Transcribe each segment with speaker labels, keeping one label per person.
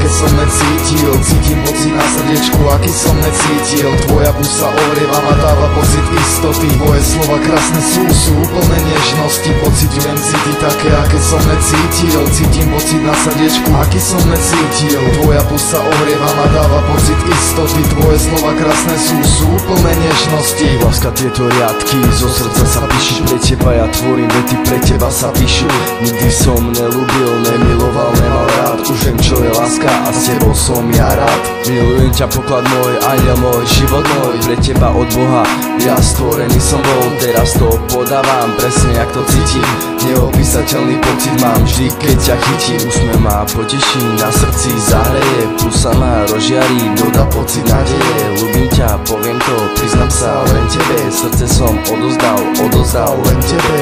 Speaker 1: aké som necítil. Cítim pocit na srdiečku, aký som necítil. Tvoja pusa ohrieva ma, dáva pocit istoty. Tvoje slova krásne sú úplne nežnosti. Pociťujem city také, aké som necítil. Cítim pocit na srdiečku, aký som necítil. Tvoja pusa ohrieva ma, dáva pocit istoty. Tvoje slova krásne sú úplne nežnosti.
Speaker 2: Láska, tieto riadky zo srdca sa píšu pre teba, ja tvorím vety, pre teba sa píšu. Nikdy som nelúbil, nemiloval, nemal rád. Už viem, čo je láska a s tebou som ja rád. Milujem ťa, poklad môj, aniel môj, život môj. Pre teba od Boha, ja stvorený som bol. Teraz to podávam, presne jak to cítim. Neopísateľný pocit mám vždy, keď ťa chytím. Úsmev ma poteší, na srdci zahreje. Pusa ma rozžiarí, dodá pocit nádeje. Ľúbim ťa, poviem to, priznám sa len tebe. Srdce som odozdal len tebe.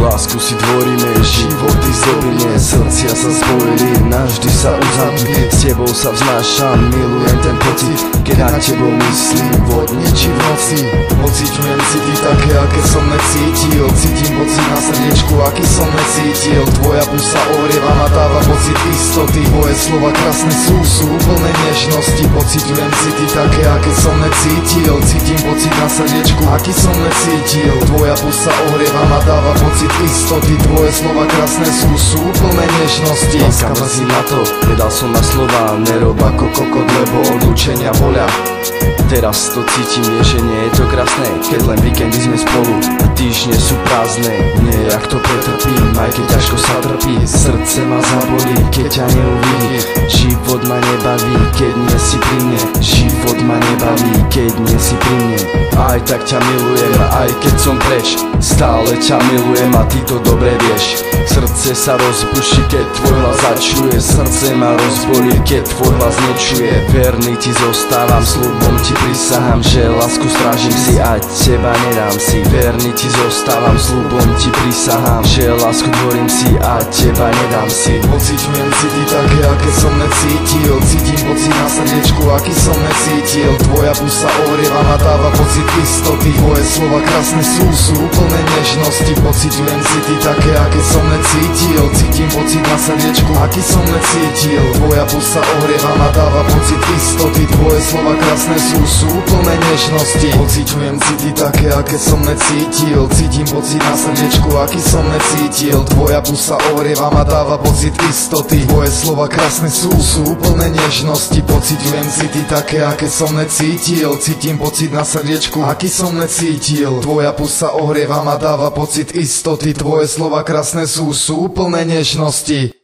Speaker 2: Lásku si tvoríme, životy zdobíme. Srdcia sa spojili, navždy sa uzamkli. S tebou sa vznášam, milujem ten pocit, keď na tebou myslím, vo dne či v noci.
Speaker 1: Pociťujem city také, aké som necítil. Cítim pocit na srdiečku, aký som necítil. Tvoja pusa ohrieva ma, dáva pocit istoty. Tvoje slova krásne sú úplne nežnosti. Pociťujem city také, aké som necítil. Cítim pocit na srdiečku, aký som necítil. Tvoja pusa ohrieva ma, dáva pocit istoty. Tvoje slova krásne sú úplne nežnosti.
Speaker 2: Láska, mrzí na to, nedal som na slova. Nerob ako kokot, lebo odlúčenia bolia. Teraz to cítim, že nie je to krásne, keď len víkendy sme spolu a týždne sú prázdne. Nejak to pretrpím, aj keď ťažko sa trpí. Srdce ma zabolí, keď ťa neuvidí. Život ma nebaví, keď nie si pri mne. Život ma nebaví, keď nie si pri mne. Aj tak ťa milujem, aj keď som preč. Stále ťa milujem a ty to dobre vieš. Srdce sa rozbuší, keď tvoj hlas začuje. Srdce ma rozbolí, keď tvoj hlas nečuje. Verný ti zostávam, sľubom ti prisahám, že lásku strážim si a teba nedám si. Verný ti zostávam, sľubom ti prisahám, že lásku tvorím si a teba nedám si.
Speaker 1: Pociťujem city také, aké som necítil. Cítim pocit na srdiečku, aký som necítil. Tvoja pusa ohrieva ma, dáva pocit istoty. Tvoje slova krásne sú úplne nežnosti. Pociťujem city také, aké som necítil. Cítim pocit na srdiečku, aký som necítil. Tvoja pusa ohrieva ma, dáva pocit istoty. Tvoje slova krásne sú úplne nežnosti. Pociťujem city také, aké som necítil. Cítim pocit na srdiečku, aký som necítil. Tvoja pusa ohrieva ma, dáva pocit istoty. Tvoje slova krásne sú úplne nežnosti. Pociťujem city také, aké som necítil. Cítim pocit na srdiečku, aký som necítil. Tvoja pusa ohrieva ma, dáva pocit istoty. Tvoje slova krásne sú úplne nežnosti.